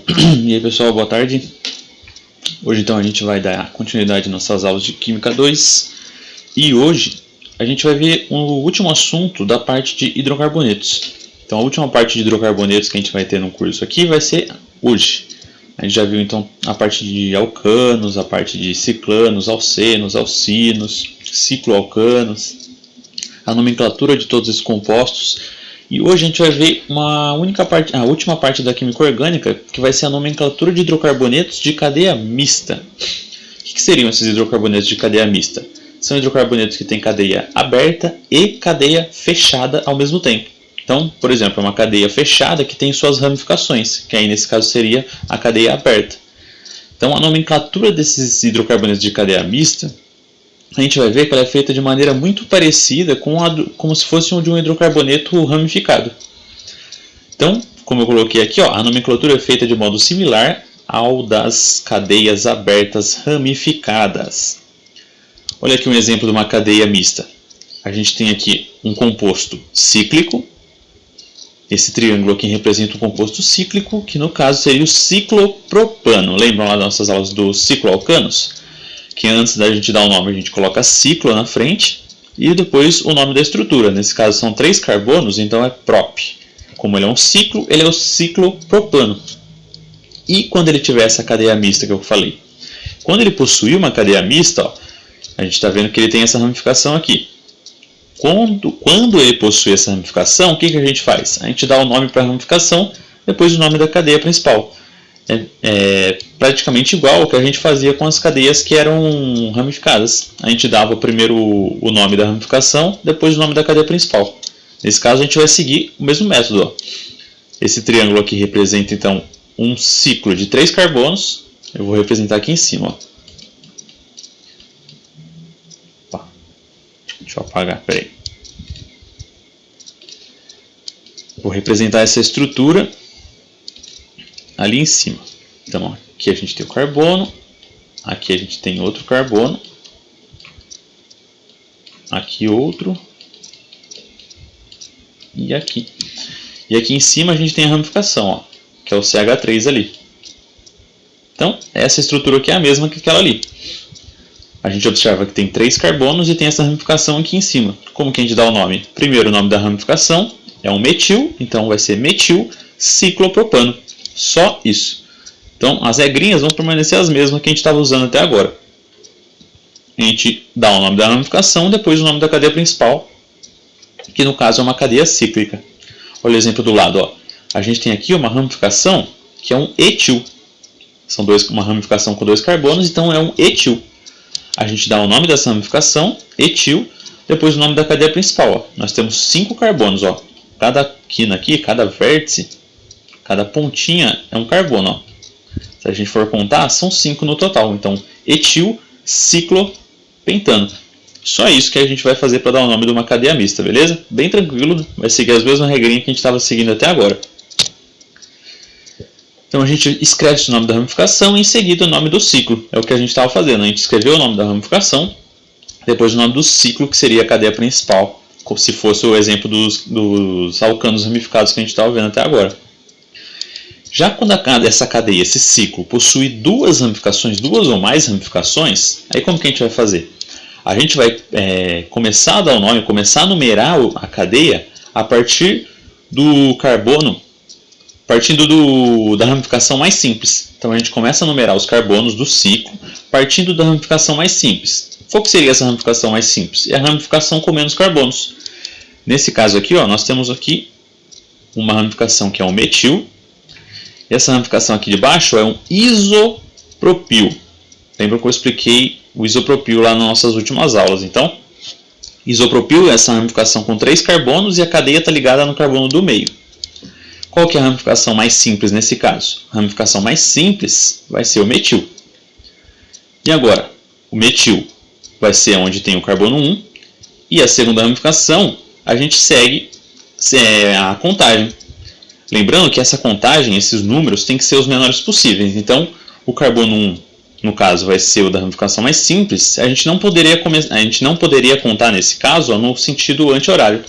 E aí pessoal, boa tarde. Hoje então a gente vai dar continuidade nas nossas aulas de Química 2. E hoje a gente vai ver o último assunto da parte de hidrocarbonetos. Então a última parte de hidrocarbonetos que a gente vai ter no curso aqui vai ser hoje. A gente já viu então a parte de alcanos, a parte de ciclanos, alcenos, alcinos, cicloalcanos, a nomenclatura de todos esses compostos. E hoje a gente vai ver a última parte da química orgânica, que vai ser a nomenclatura de hidrocarbonetos de cadeia mista. O que seriam esses hidrocarbonetos de cadeia mista? São hidrocarbonetos que têm cadeia aberta e cadeia fechada ao mesmo tempo. Então, por exemplo, é uma cadeia fechada que tem suas ramificações, que aí nesse caso seria a cadeia aberta. Então, a nomenclatura desses hidrocarbonetos de cadeia mista, a gente vai ver que ela é feita de maneira muito parecida como se fosse de um hidrocarboneto ramificado. Então, como eu coloquei aqui, a nomenclatura é feita de modo similar ao das cadeias abertas ramificadas. Olha aqui um exemplo de uma cadeia mista. A gente tem aqui um composto cíclico. Esse triângulo aqui representa um composto cíclico, que no caso seria o ciclopropano. Lembram lá das nossas aulas dos cicloalcanos? Que antes da gente dar o nome a gente coloca ciclo na frente e depois o nome da estrutura. Nesse caso são 3 carbonos, então é prop. Como ele é um ciclo, ele é o ciclopropano. E quando ele tiver essa cadeia mista que eu falei? Quando ele possuir uma cadeia mista, a gente está vendo que ele tem essa ramificação aqui. Quando ele possui essa ramificação, o que a gente faz? A gente dá o nome para a ramificação, depois o nome da cadeia principal. É praticamente igual ao que a gente fazia com as cadeias que eram ramificadas. A gente dava primeiro o nome da ramificação, depois o nome da cadeia principal. Nesse caso a gente vai seguir o mesmo método. Esse triângulo aqui representa então um ciclo de 3 carbonos. Eu vou representar aqui em cima. Deixa eu apagar, peraí. Vou representar essa estrutura ali em cima. Então, aqui a gente tem o carbono, aqui a gente tem outro carbono, aqui outro, e aqui. E aqui em cima a gente tem a ramificação, que é o CH3 ali. Então, essa estrutura aqui é a mesma que aquela ali. A gente observa que tem 3 carbonos e tem essa ramificação aqui em cima. Como que a gente dá o nome? Primeiro o nome da ramificação é um metil, então vai ser metil ciclopropano. Só isso. Então as regrinhas vão permanecer as mesmas que a gente estava usando até agora. A gente dá o nome da ramificação, depois o nome da cadeia principal, que no caso é uma cadeia cíclica. Olha o exemplo do lado. A gente tem aqui uma ramificação que é um etil. São uma ramificação com 2 carbonos, então é um etil. A gente dá o nome dessa ramificação, etil, depois o nome da cadeia principal. Nós temos 5 carbonos. Cada quina aqui, cada vértice, cada pontinha é um carbono. Se a gente for contar, são 5 no total. Então, etil, ciclopentano. Só isso que a gente vai fazer para dar o nome de uma cadeia mista, beleza? Bem tranquilo, vai seguir as mesmas regrinhas que a gente estava seguindo até agora. Então a gente escreve o nome da ramificação e em seguida o nome do ciclo. É o que a gente estava fazendo. A gente escreveu o nome da ramificação, depois o nome do ciclo, que seria a cadeia principal, como se fosse o exemplo dos alcanos ramificados que a gente estava vendo até agora. Já quando essa cadeia, esse ciclo, possui 2 ramificações, 2 ou mais ramificações, aí como que a gente vai fazer? A gente vai começar a dar o nome, começar a numerar a cadeia a partir do carbono, partindo da ramificação mais simples. Então a gente começa a numerar os carbonos do ciclo partindo da ramificação mais simples. Qual que seria essa ramificação mais simples? É a ramificação com menos carbonos. Nesse caso aqui, nós temos aqui uma ramificação que é um metil. Essa ramificação aqui de baixo é um isopropil. Lembra que eu expliquei o isopropil lá nas nossas últimas aulas. Então, isopropil é essa ramificação com 3 carbonos e a cadeia está ligada no carbono do meio. Qual que é a ramificação mais simples nesse caso? A ramificação mais simples vai ser o metil. E agora, o metil vai ser onde tem o carbono 1. E a segunda ramificação, a gente segue a contagem. Lembrando que essa contagem, esses números, tem que ser os menores possíveis. Então, o carbono 1, no caso, vai ser o da ramificação mais simples. A gente não poderia contar, nesse caso, no sentido anti-horário.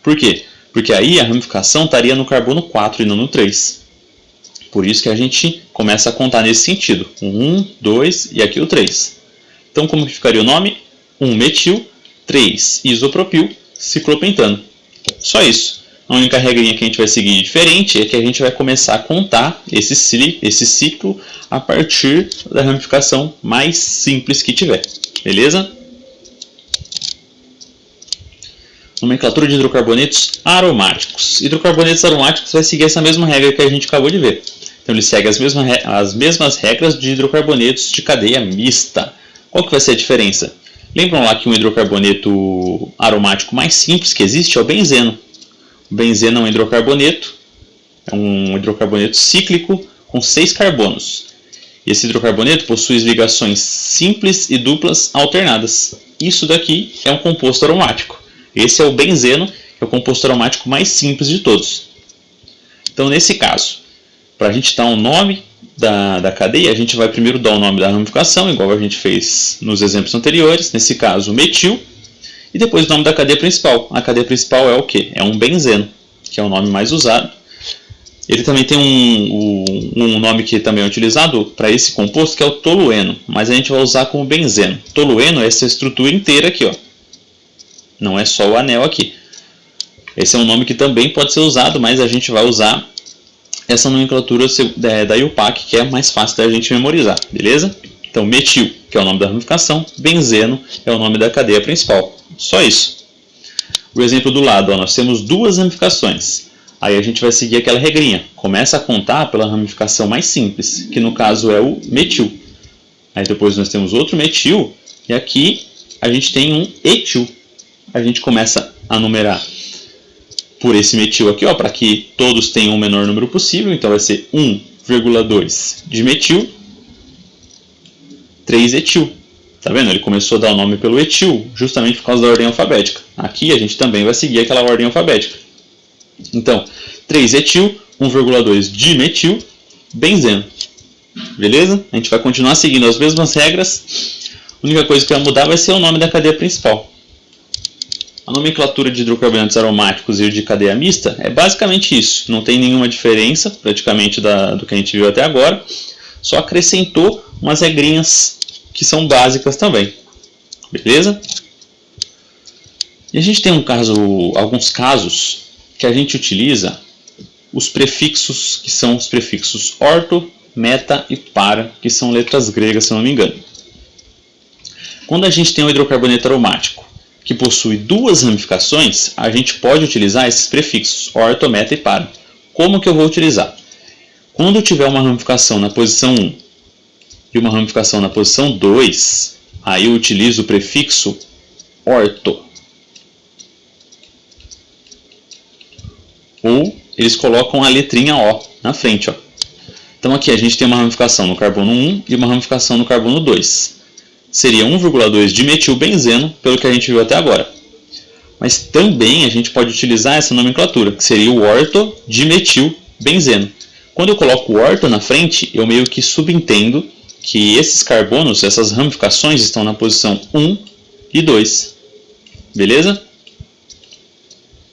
Por quê? Porque aí a ramificação estaria no carbono 4 e não no 3. Por isso que a gente começa a contar nesse sentido. 1, 2 e aqui o 3. Então como que ficaria o nome? 1-metil, 3-isopropil, ciclopentano. Só isso. A única regrinha que a gente vai seguir diferente é que a gente vai começar a contar esse ciclo a partir da ramificação mais simples que tiver. Beleza? Nomenclatura de hidrocarbonetos aromáticos. Hidrocarbonetos aromáticos vai seguir essa mesma regra que a gente acabou de ver. Então ele segue as mesmas regras de hidrocarbonetos de cadeia mista. Qual que vai ser a diferença? Lembram lá que um hidrocarboneto aromático mais simples que existe é o benzeno. O benzeno é um hidrocarboneto cíclico com 6 carbonos. E esse hidrocarboneto possui ligações simples e duplas alternadas. Isso daqui é um composto aromático. Esse é o benzeno, que é o composto aromático mais simples de todos. Então, nesse caso, para a gente dar um nome da cadeia, a gente vai primeiro dar o nome da ramificação, igual a gente fez nos exemplos anteriores. Nesse caso, metil. E depois o nome da cadeia principal. A cadeia principal é o quê? É um benzeno, que é o nome mais usado. Ele também tem um nome que também é utilizado para esse composto, que é o tolueno. Mas a gente vai usar como benzeno. Tolueno é essa estrutura inteira aqui, ó. Não é só o anel aqui. Esse é um nome que também pode ser usado, mas a gente vai usar essa nomenclatura da IUPAC, que é mais fácil da gente memorizar, beleza? Então, metil, que é o nome da ramificação, benzeno é o nome da cadeia principal. Só isso. O exemplo do lado, ó, nós temos duas ramificações. Aí a gente vai seguir aquela regrinha. Começa a contar pela ramificação mais simples, que no caso é o metil. Aí depois nós temos outro metil, e aqui a gente tem um etil. A gente começa a numerar por esse metil aqui, para que todos tenham o menor número possível. Então vai ser 1,2 de metil, 3 etil. Tá vendo? Ele começou a dar o nome pelo etil, justamente por causa da ordem alfabética. Aqui a gente também vai seguir aquela ordem alfabética. Então, 3 etil, 1,2 de metil, benzeno. Beleza? A gente vai continuar seguindo as mesmas regras. A única coisa que vai mudar vai ser o nome da cadeia principal. A nomenclatura de hidrocarbonetos aromáticos e de cadeia mista é basicamente isso. Não tem nenhuma diferença, praticamente, do que a gente viu até agora. Só acrescentou umas regrinhas que são básicas também. Beleza? E a gente tem alguns casos que a gente utiliza os prefixos, que são os prefixos orto, meta e para, que são letras gregas, se eu não me engano. Quando a gente tem um hidrocarboneto aromático que possui duas ramificações, a gente pode utilizar esses prefixos, orto, meta e para. Como que eu vou utilizar? Quando eu tiver uma ramificação na posição 1 e uma ramificação na posição 2, aí eu utilizo o prefixo orto. Ou eles colocam a letrinha O na frente. Ó. Então aqui a gente tem uma ramificação no carbono 1 e uma ramificação no carbono 2. Seria 1,2 de metilbenzeno, pelo que a gente viu até agora. Mas também a gente pode utilizar essa nomenclatura, que seria o orto de metilbenzeno. Quando eu coloco o orto na frente, eu meio que subentendo que esses carbonos, essas ramificações, estão na posição 1 e 2. Beleza?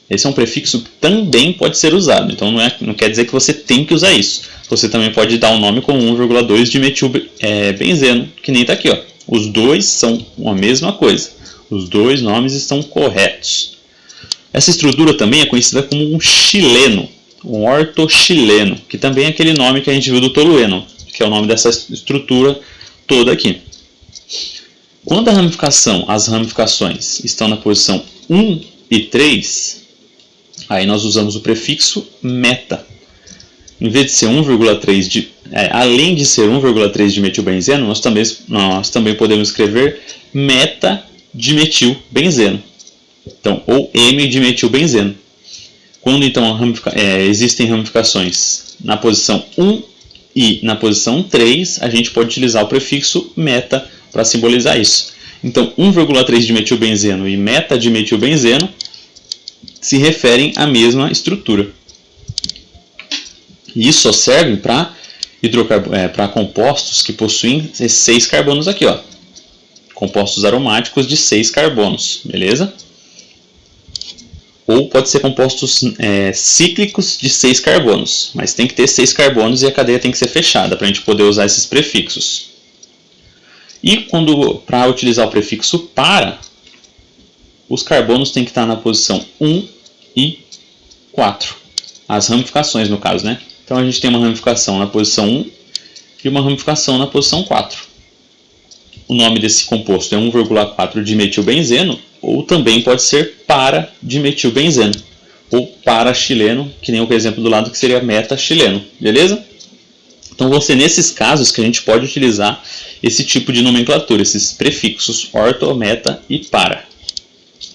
Esse é um prefixo que também pode ser usado, então não quer dizer que você tem que usar isso. Você também pode dar um nome como 1,2 de metilbenzeno, que nem está aqui. Ó. Os dois são a mesma coisa. Os dois nomes estão corretos. Essa estrutura também é conhecida como um chileno, um ortochileno, que também é aquele nome que a gente viu do tolueno, que é o nome dessa estrutura toda aqui. Quando as ramificações estão na posição 1 e 3, aí nós usamos o prefixo meta. Em vez de ser 1,3 além de ser 1,3 de metilbenzeno, nós também podemos escrever meta de metilbenzeno. Então, ou M de metilbenzeno. Quando então existem ramificações na posição 1 e na posição 3, a gente pode utilizar o prefixo meta para simbolizar isso. Então, 1,3 de metilbenzeno e meta de metilbenzeno se referem à mesma estrutura. E isso só serve para compostos que possuem 6 carbonos aqui, ó. Compostos aromáticos de 6 carbonos, beleza? Ou pode ser compostos cíclicos de 6 carbonos, mas tem que ter 6 carbonos e a cadeia tem que ser fechada para a gente poder usar esses prefixos. E para utilizar o prefixo para, os carbonos têm que estar na posição 1 e 4. As ramificações, no caso, né? Então a gente tem uma ramificação na posição 1 e uma ramificação na posição 4. O nome desse composto é 1,4 dimetilbenzeno, ou também pode ser para-dimetilbenzeno, ou para-chileno, que nem o exemplo do lado que seria meta-chileno, beleza? Então vão ser nesses casos que a gente pode utilizar esse tipo de nomenclatura, esses prefixos orto, meta e para.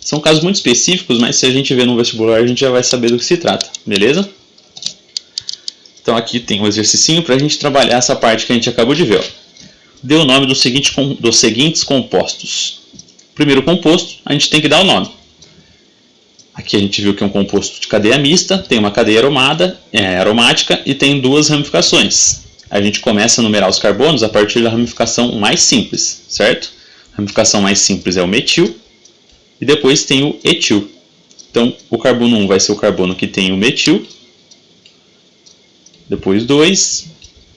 São casos muito específicos, mas se a gente ver no vestibular a gente já vai saber do que se trata, beleza? Então aqui tem um exercicinho para a gente trabalhar essa parte que a gente acabou de ver. Ó. Dê o nome dos seguintes compostos. Primeiro composto, a gente tem que dar o nome. Aqui a gente viu que é um composto de cadeia mista, tem uma cadeia aromática e tem 2 ramificações. A gente começa a numerar os carbonos a partir da ramificação mais simples, certo? A ramificação mais simples é o metil e depois tem o etil. Então, o carbono 1 vai ser o carbono que tem o metil, depois 2,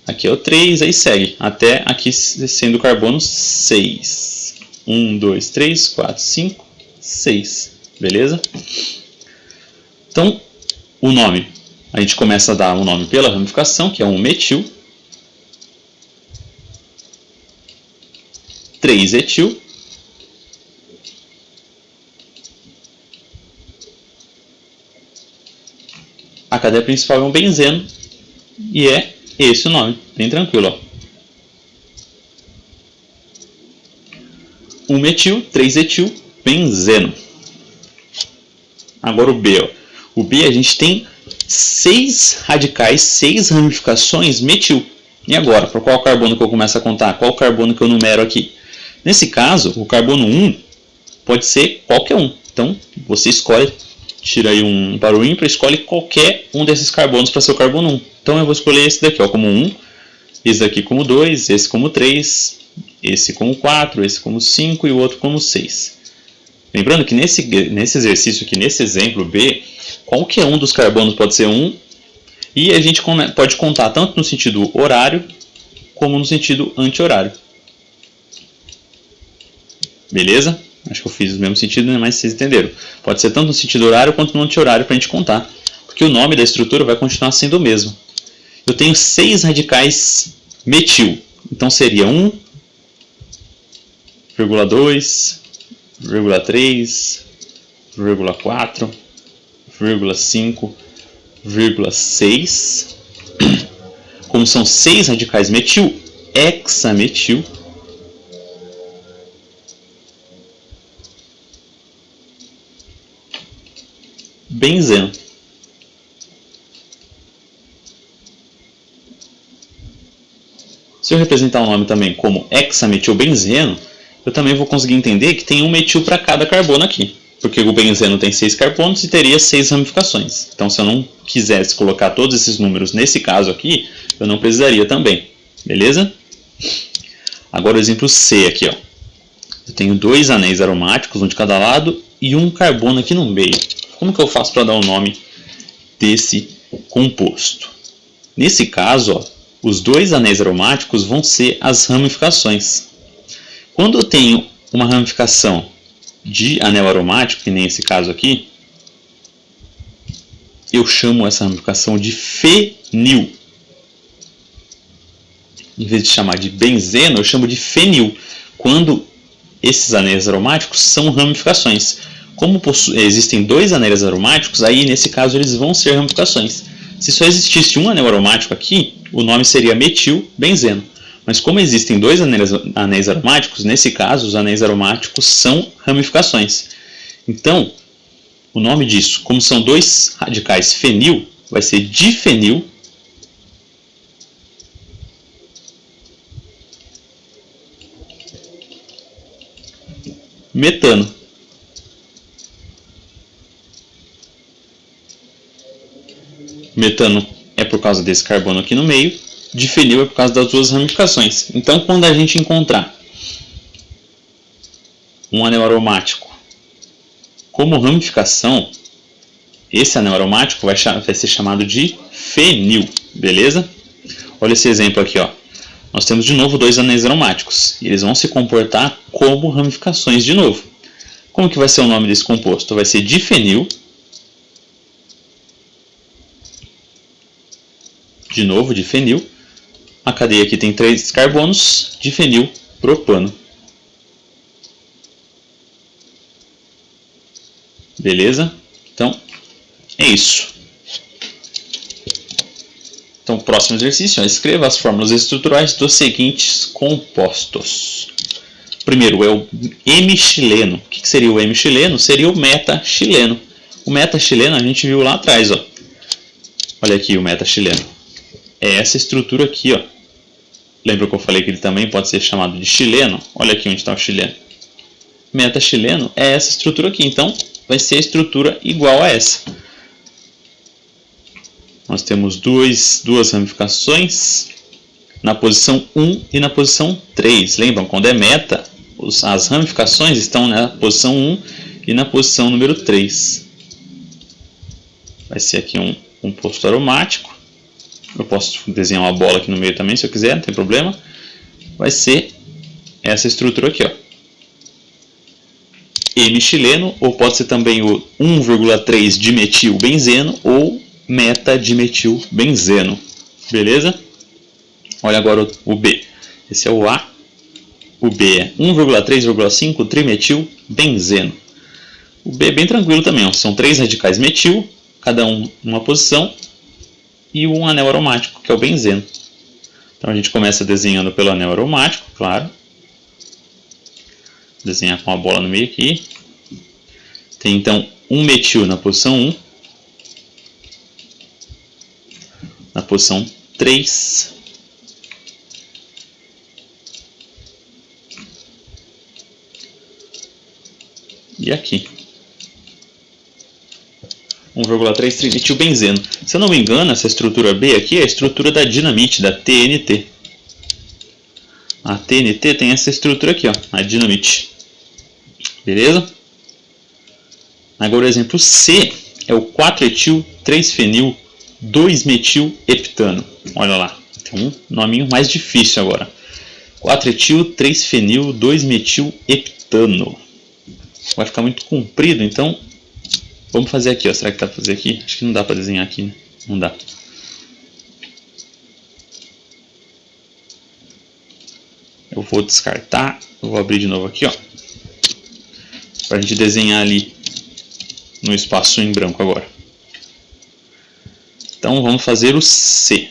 aqui é o 3, aí segue, até aqui sendo o carbono 6. 1, 2, 3, 4, 5, 6. Beleza? Então, o nome. A gente começa a dar o nome pela ramificação, que é um metil. 3 etil. A cadeia principal é um benzeno. E é esse o nome. Bem tranquilo, ó. 1 metil, 3 etil, benzeno. Agora o B. Ó. O B a gente tem 6 radicais, 6 ramificações metil. E agora, por qual carbono que eu começo a contar? Qual carbono que eu numero aqui? Nesse caso, o carbono 1 pode ser qualquer um. Então, você escolhe, tira aí um para o ímpar, escolhe qualquer um desses carbonos para ser o carbono 1. Então eu vou escolher esse daqui ó, como 1, esse daqui como 2, esse como 3, esse como 4, esse como 5 e o outro como 6. Lembrando que nesse exercício aqui, nesse exemplo B, qualquer um dos carbonos pode ser 1 e a gente pode contar tanto no sentido horário como no sentido anti-horário. Beleza? Acho que eu fiz o mesmo sentido, mas vocês entenderam. Pode ser tanto no sentido horário quanto no anti-horário para a gente contar, porque o nome da estrutura vai continuar sendo o mesmo. Eu tenho 6 radicais metil, então seria 1, 2, 3, 4, 5, 6. Como são 6 radicais metil, hexametil. Benzeno. Se eu representar o nome também como hexametilbenzeno, eu também vou conseguir entender que tem um metil para cada carbono aqui. Porque o benzeno tem 6 carbonos e teria 6 ramificações. Então, se eu não quisesse colocar todos esses números nesse caso aqui, eu não precisaria também. Beleza? Agora o exemplo C aqui. Ó. Eu tenho 2 anéis aromáticos, um de cada lado, e um carbono aqui no meio. Como que eu faço para dar o nome desse composto? Nesse caso, ó, os 2 anéis aromáticos vão ser as ramificações. Quando eu tenho uma ramificação de anel aromático, que nem esse caso aqui, eu chamo essa ramificação de fenil. Em vez de chamar de benzeno, eu chamo de fenil, quando esses anéis aromáticos são ramificações. Como existem 2 anéis aromáticos, aí nesse caso eles vão ser ramificações. Se só existisse um anel aromático aqui, o nome seria metilbenzeno. Mas como existem 2 anéis aromáticos, nesse caso os anéis aromáticos são ramificações. Então, o nome disso, como são 2 radicais fenil, vai ser difenil metano. Metano é por causa desse carbono aqui no meio, difenil é por causa das 2 ramificações. Então, quando a gente encontrar um anel aromático como ramificação, esse anel aromático vai ser chamado de fenil, beleza? Olha esse exemplo aqui, ó. Nós temos de novo dois anéis aromáticos, e eles vão se comportar como ramificações de novo. Como que vai ser o nome desse composto? Vai ser difenil, de novo difenil, a cadeia aqui tem 3 carbonos, difenil propano. Beleza? Então, é isso. Então, próximo exercício, escreva as fórmulas estruturais dos seguintes compostos. Primeiro é o hemixileno. O que seria o hemixileno? Seria o metaxileno. O metaxileno a gente viu lá atrás, ó. Olha aqui o metaxileno. É essa estrutura aqui, ó. Lembra que eu falei que ele também pode ser chamado de xileno? Olha aqui onde está o xileno. Metaxileno é essa estrutura aqui, então vai ser a estrutura igual a essa. Nós temos duas ramificações na posição 1 e na posição 3. Lembram, quando é meta, as ramificações estão na posição 1 e na posição número 3. Vai ser aqui um composto aromático. Eu posso desenhar uma bola aqui no meio também, se eu quiser, não tem problema. Vai ser essa estrutura aqui, ó. Hemixileno, ou pode ser também o 1,3 dimetilbenzeno ou metadimetilbenzeno. Beleza? Olha agora o B. Esse é o A. O B é 1,3,5 trimetilbenzeno. O B é bem tranquilo também, ó. São 3 radicais metil, cada um numa posição, e um anel aromático, que é o benzeno. Então a gente começa desenhando pelo anel aromático, claro. Desenhar com a bola no meio aqui. Tem então um metil na posição 1. Na posição 3. E aqui. 1,3 trimetilbenzeno. Se eu não me engano, essa estrutura B aqui é a estrutura da dinamite, da TNT. A TNT tem essa estrutura aqui, ó, a dinamite. Beleza? Agora o exemplo C é o 4-etil-3-fenil 2-metil-heptano. Olha lá, tem um nominho mais difícil agora. 4-etil-3-fenil 2-metil-heptano. Vai ficar muito comprido, então vamos fazer aqui, ó. Será que dá para fazer aqui? Acho que não dá para desenhar aqui, né? Não dá. Eu vou descartar, eu vou abrir de novo aqui, ó, para a gente desenhar ali no espaço em branco agora. Então vamos fazer o C.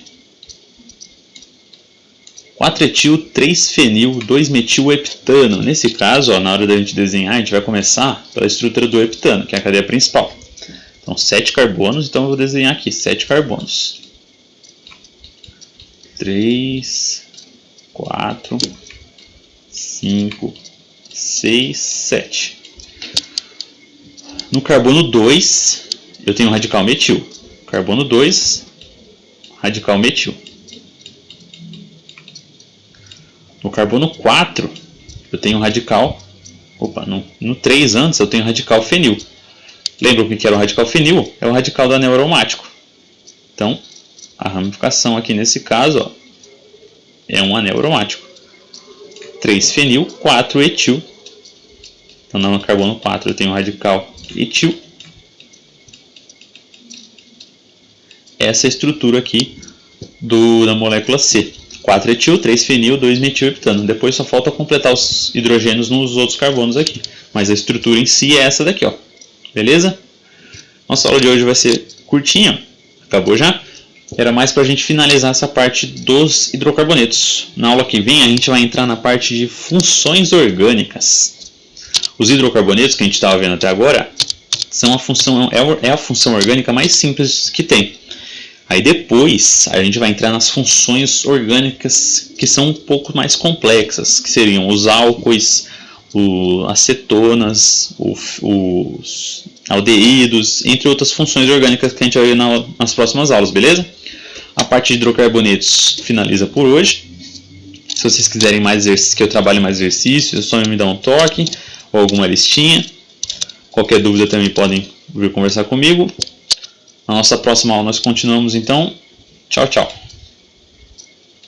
4-etil-3-fenil 2-metil-heptano. Nesse caso, ó, na hora da gente desenhar, a gente vai começar pela estrutura do heptano, que é a cadeia principal. Então 7 carbonos, então eu vou desenhar aqui 7 carbonos. 3, 4, 5, 6, 7. No carbono 2, eu tenho um radical metil. Carbono 2, radical metil. No carbono 4, eu tenho um radical... Opa, no 3 antes eu tenho um radical fenil. Lembra o que era o radical fenil? É o radical do anel aromático. Então, a ramificação aqui nesse caso, ó, é um anel aromático. 3-fenil, 4-etil. Então, no carbono 4 eu tenho um radical etil. Essa é a estrutura aqui da molécula C. 4-etil, 3-fenil, 2-metil-heptano. Depois só falta completar os hidrogênios nos outros carbonos aqui. Mas a estrutura em si é essa daqui, ó. Beleza? Nossa aula de hoje vai ser curtinha. Acabou já? Era mais para a gente finalizar essa parte dos hidrocarbonetos. Na aula que vem a gente vai entrar na parte de funções orgânicas. Os hidrocarbonetos que a gente estava vendo até agora são a função orgânica mais simples que tem. Aí depois a gente vai entrar nas funções orgânicas que são um pouco mais complexas, que seriam os álcoois, as cetonas, os aldeídos, entre outras funções orgânicas que a gente vai ver nas próximas aulas, beleza? A parte de hidrocarbonetos finaliza por hoje. Se vocês quiserem mais exercícios, que eu trabalhe mais exercícios, é só me dar um toque ou alguma listinha. Qualquer dúvida também podem vir conversar comigo. Na nossa próxima aula nós continuamos então. Tchau, tchau.